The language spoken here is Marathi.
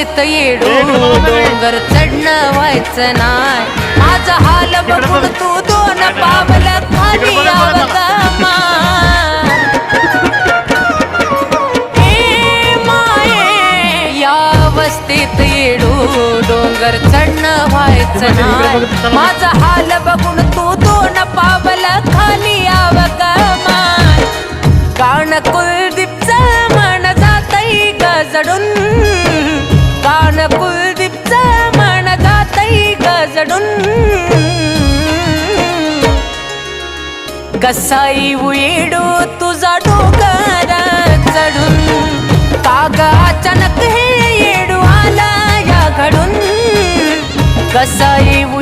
अवस्थेत येडू डोंगर चढणं व्हायचं नाय माझा हाल बघून तू दोन पावल खाली यावं ग या अवस्थेत येडू डोंगर चढणं व्हायचं नाय माझा हाल बघून तू दोन पावल खाली यावं ग कान कुलदीपचं मन जातई गजडून कान कुलदीपचं मन जातई गजडून कसा येऊ येडू तुझा डोंगर चढून काग अचानक हे येडू आला या घडून कसा येऊ